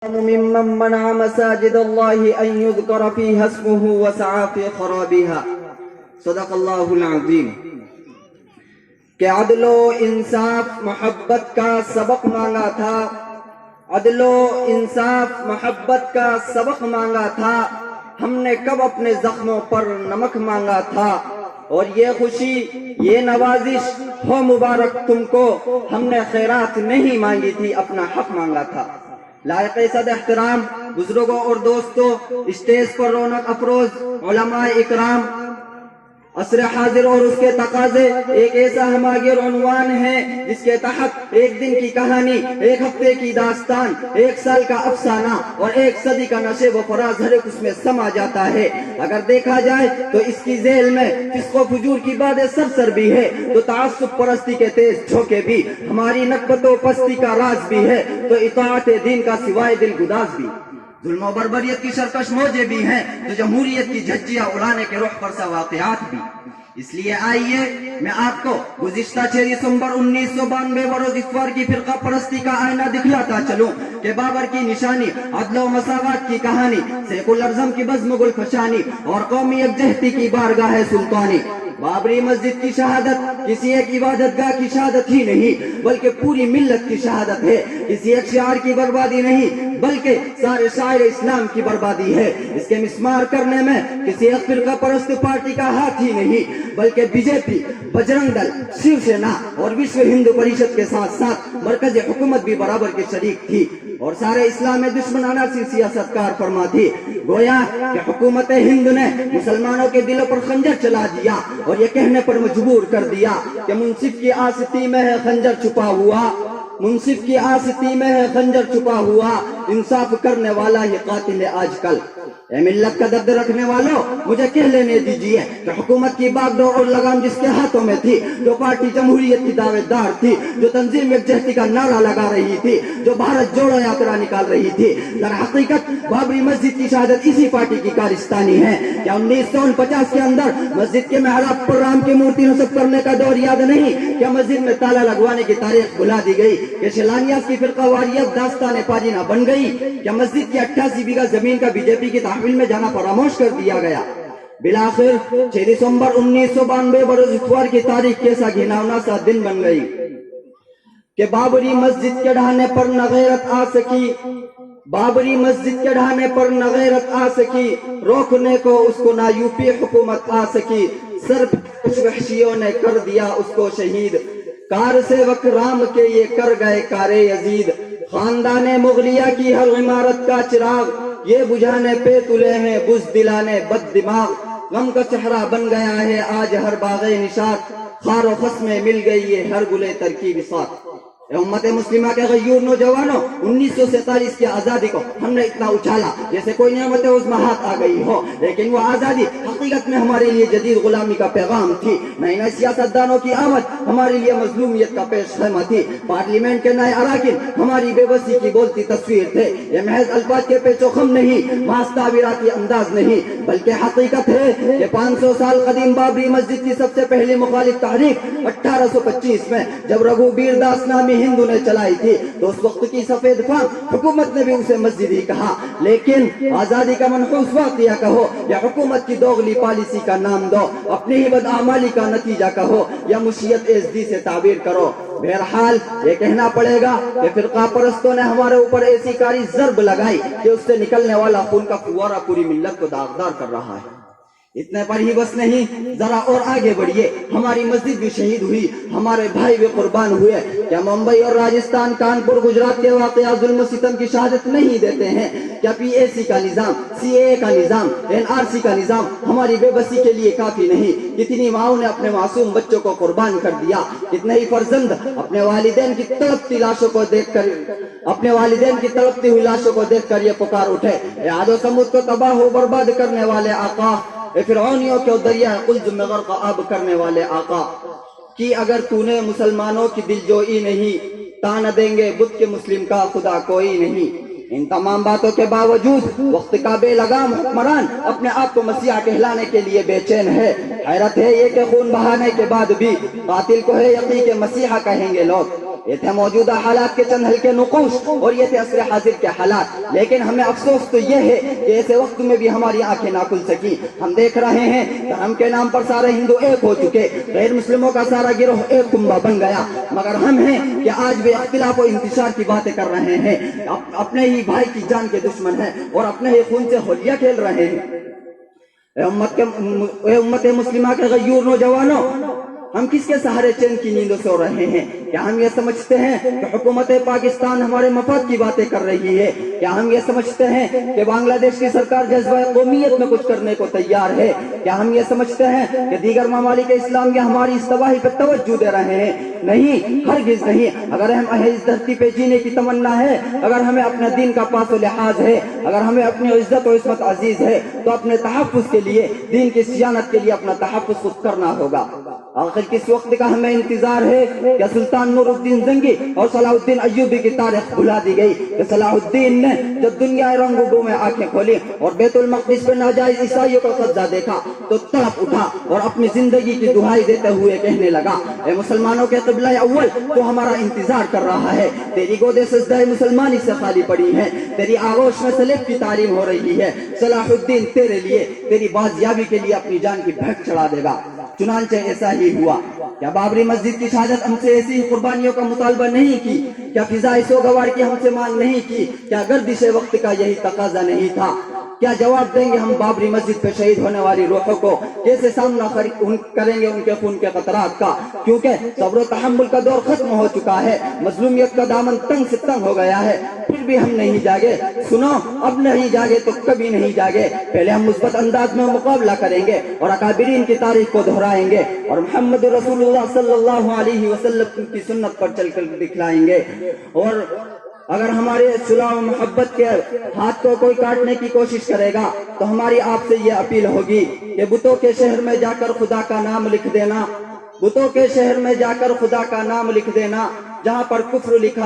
ممن منع مساجد الله أن يذكر فيها اسمه وسعى في خرابها صدق اللہ العظیم. کہ عدل و انصاف محبت کا سبق مانگا تھا، عدل و انصاف محبت کا سبق مانگا تھا. ہم نے کب اپنے زخموں پر نمک مانگا تھا، اور یہ خوشی یہ نوازش ہو مبارک تم کو، ہم نے خیرات نہیں مانگی تھی، اپنا حق مانگا تھا. لائق صد احترام بزرگوں اور دوستوں، اسٹیج پر رونق افروز علماء اکرام، عصر حاضر اور اس کے تقاضے ایک ایسا ہماگیر عنوان ہے جس کے تحت ایک دن کی کہانی، ایک ہفتے کی داستان، ایک سال کا افسانہ اور ایک صدی کا نشیب و فراز ہر ایک اس میں سما جاتا ہے. اگر دیکھا جائے تو اس کی ذیل میں فسق و فجور کی باتیں سرسر بھی ہے، تو تعصب پرستی کے تیز جھونکے بھی، ہماری نکبت و پستی کا راز بھی ہے، تو اطاعت دین کا سوائے دل گداز بھی. ظلم و بربریت کی سرکش موجیں بھی ہیں، تو جمہوریت کی جھجیاں اڑانے کے رخ پر سے واقعات بھی. اس لیے آئیے میں آپ کو گزشتہ 6 دسمبر 1992 بروز اتوار کی فرقہ پرستی کا آئینہ دکھلاتا چلوں کہ بابر کی نشانی، عدل و مساوات کی کہانی، سیکولرزم کی بزم گل فشانی اور قومی یکجہتی کی بارگاہ سلطانی. بابری مسجد کی شہادت کسی ایک عبادت گاہ کی شہادت ہی نہیں، بلکہ پوری ملت کی شہادت ہے. کسی ایک شعار کی بربادی نہیں، بلکہ سارے شاعر اسلام کی بربادی ہے. اس کے مسمار کرنے میں کسی ایک فرقہ پرست پارٹی کا ہاتھ ہی نہیں، بلکہ بی جے پی، بجرنگ دل، شیو سینا اور وشو ہندو پریشد کے ساتھ ساتھ مرکز حکومت بھی برابر کے شریک تھی، اور سارے اسلام میں دشمنانہ سی سیاست کار فرما تھی. گویا کہ حکومت ہند نے مسلمانوں کے دلوں پر خنجر چلا دیا اور یہ کہنے پر مجبور کر دیا کہ منصف کی آستی میں ہے خنجر چھپا ہوا، منصف کی آستی میں ہے خنجر چھپا ہوا، انصاف کرنے والا یہ قاتل ہے آج کل. اے ملت کا درد رکھنے والوں، مجھے کہہ لینے دیجئے کہ حکومت کی باغ ڈور اور لگام جس کے ہاتھوں میں تھی، جو پارٹی جمہوریت کی دعوے دار تھی، جو تنظیم یکجہتی کا نعرہ لگا رہی تھی، جو بھارت جوڑو یاترا نکال رہی تھی، در حقیقت بابری مسجد کی شہادت اسی پارٹی کی کارستانی ہے. کیا 1949 کے اندر مسجد کے محراب پر رام کی مورتی نصب کرنے کا دور یاد نہیں؟ کیا مسجد میں تالا لگوانے کی تاریخ بھلا دی گئی؟ کہ شیلانیاس کی فرقہ واریت داستان پاجینہ بن گئی؟ کیا مسجد کی 88 بیگھہ زمین کا بی جے پی کی تحویل میں جانا فراموش کر دیا گیا؟ بالآخر 6 دسمبر 1992 بروز اتوار کی تاریخ کیسا گھناؤنا سا دن بن گئی کہ بابری مسجد کے ڈھانے پر نہ غیرت آ سکی، بابری مسجد کے ڈھانے پر نہ غیرت آ سکی، روکنے کو اس کو نہ یو پی حکومت آ سکی. صرف کچھ وحشیوں نے کر دیا اس کو شہید، کار سے وقت رام کے یہ کر گئے کار یزید. خاندان مغلیہ کی ہر عمارت کا چراغ یہ بجھانے پہ تلے ہیں بز دلانے بد دماغ. غم کا چہرہ بن گیا ہے آج ہر باغ نشاط، خار و خس میں مل گئی ہے ہر گلے ترکی بساط. امت مسلمہ کے غیور نوجوانوں، 1947 کی آزادی کو ہم نے اتنا اچھالا جیسے کوئی نعمت عظمی ہاتھ آ گئی ہو، لیکن وہ آزادی حقیقت میں ہمارے لیے جدید غلامی کا پیغام تھی. نئے نئے سیاستدانوں کی آمد ہمارے لیے مظلومیت کا پیش خیمہ تھی. پارلیمنٹ کے نئے اراکین ہماری بے بسی کی بولتی تصویر تھے. یہ محض الفاظ کے پیچ و خم نہیں، محض تعبیراتی انداز نہیں، بلکہ حقیقت ہے کہ 500 سال قدیم بابری مسجد کی سب سے پہلی مخالف تحریک 1825 میں جب رگھو بیر داس نامی ہندو نے چلائی تھی، تو اس وقت کی سفید فام حکومت نے بھی اسے مسجد ہی کہا. لیکن آزادی کا منحوس واقعہ کہو یا حکومت کی دوغلی پالیسی کا نام دو، اپنی ہی بدعمالی کا نتیجہ کہو یا مشیت ایزدی سے تعبیر کرو، بہرحال یہ کہنا پڑے گا کہ فرقہ پرستوں نے ہمارے اوپر ایسی کاری ضرب لگائی کہ اس سے نکلنے والا خون کا فوارہ پوری ملت کو داغدار کر رہا ہے. اتنے پر ہی بس نہیں، ذرا اور آگے بڑھیے. ہماری مسجد بھی شہید ہوئی، ہمارے بھائی بھی قربان ہوئے. کیا ممبئی اور راجستھان، کانپور، گجرات کے واقعہ ظلم و ستم کی شہادت نہیں دیتے ہیں؟ کیا پی اے سی کا نظام، سی اے کا نظام، این آر سی کا نظام ہماری بے بسی کے لیے کافی نہیں؟ کتنی ماؤں نے اپنے معصوم بچوں کو قربان کر دیا، کتنے ہی فرزند اپنے والدین کی تڑپتی لاشوں کو دیکھ کر یہ پکار اٹھے، اے عاد و سمود کو تباہ و برباد کرنے والے آقا، اے فرعونیوں کے دریا قلزم میں غرق آب کرنے والے آقا. کہ اگر تو نے مسلمانوں کی دل جوئی نہیں، تان دیں گے بت کے مسلم کا خدا کوئی نہیں. ان تمام باتوں کے باوجود وقت کا بے لگام حکمران اپنے آپ کو مسیحا کہلانے کے لیے بے چین ہے. حیرت ہے یہ کہ خون بہانے کے بعد بھی قاتل کو ہے یقین کہ مسیحا کہیں گے لوگ. یہ تھے موجودہ حالات کے چند ہلکے نقوش اور یہ تھے عصر حاضر کے حالات، لیکن ہمیں افسوس تو یہ ہے کہ ایسے وقت میں بھی ہماری آنکھیں نہ کھل سکی۔ ہم دیکھ رہے ہیں دھرم کے نام پر سارے ہندو ایک ہو چکے، غیر مسلموں کا سارا گروہ ایک کنبہ بن گیا، مگر ہم ہیں کہ آج بھی اختلاف و انتشار کی باتیں کر رہے ہیں، اپنے ہی بھائی کی جان کے دشمن ہیں اور اپنے ہی خون سے ہولیاں کھیل رہے ہیں۔ اے امت مسلمہ کے غیور نوجوانوں، ہم کس کے سہارے چین کی نیندوں سو رہے ہیں؟ کیا ہم یہ سمجھتے ہیں کہ حکومت پاکستان ہمارے مفاد کی باتیں کر رہی ہے؟ کیا ہم یہ سمجھتے ہیں کہ بنگلہ دیش کی سرکار جذبہ قومیت میں کچھ کرنے کو تیار ہے؟ کیا ہم یہ سمجھتے ہیں کہ دیگر ممالک اسلام کے ہماری اس تباہی پہ توجہ دے رہے ہیں؟ نہیں، ہرگز نہیں۔ اگر ہم اس دھرتی پہ جینے کی تمنا ہے، اگر ہمیں اپنے دین کا پاس و لحاظ ہے، اگر ہمیں اپنی عزت و عصمت عزیز ہے، تو اپنے تحفظ کے لیے، دین کی صیانت کے لیے اپنا تحفظ خود کرنا ہوگا۔ آخر کس وقت کا ہمیں انتظار ہے؟ کیا سلطان نور الدین زنگی اور صلاح الدین ایوبی کی تاریخ بھلا دی گئی کہ صلاح الدین نے جب دنیا رنگ بو میں آنکھیں کھولی اور بیت المقدس پر ناجائز عیسائیوں کا قبضہ دیکھا تو تڑپ اٹھا اور اپنی زندگی کی دہائی دیتے ہوئے کہنے لگا، اے مسلمانوں کے قبلہ اول تو ہمارا انتظار کر رہا ہے، تیری گودے سجدہ مسلمانی سے خالی پڑی ہے، تیری آغوش میں سلیب کی تعلیم ہو رہی ہے، صلاح الدین تیرے لیے، تیری بازیابی کے لیے اپنی جان کی بھیٹ چڑھا دے گا۔ چنانچہ ایسا ہی ہوا۔ کیا بابری مسجد کی شہادت ہم سے ایسی قربانیوں کا مطالبہ نہیں کی؟ کیا فضائی سوگوار کی ہم سے مانگ نہیں کی؟ کیا گردش وقت کا یہی تقاضا نہیں تھا؟ کیا جواب دیں گے ہم بابری مسجد پہ شہید ہونے والی روحوں کو؟ کیسے سامنا کریں گے ان کے خون کے قطرات کا؟ کیونکہ صبر و تحمل کا دور ختم ہو چکا ہے، مظلومیت کا دامن تنگ سے تنگ ہو گیا ہے، پھر بھی ہم نہیں جاگے۔ سنو، اب نہیں جاگے تو کبھی نہیں جاگے۔ پہلے ہم مثبت انداز میں مقابلہ کریں گے اور اکابرین کی تاریخ کو دہرائیں گے اور محمد رسول اللہ صلی اللہ علیہ وسلم کی سنت پر چل کر دکھلائیں گے۔ اور اگر ہمارے صلح و محبت کے ہاتھ کو کوئی کاٹنے کی کوشش کرے گا تو ہماری آپ سے یہ اپیل ہوگی کہ بتوں کے شہر میں جا کر خدا کا نام لکھ دینا، بتوں کے شہر میں جا کر خدا کا نام لکھ دینا، جہاں پر کفر لکھا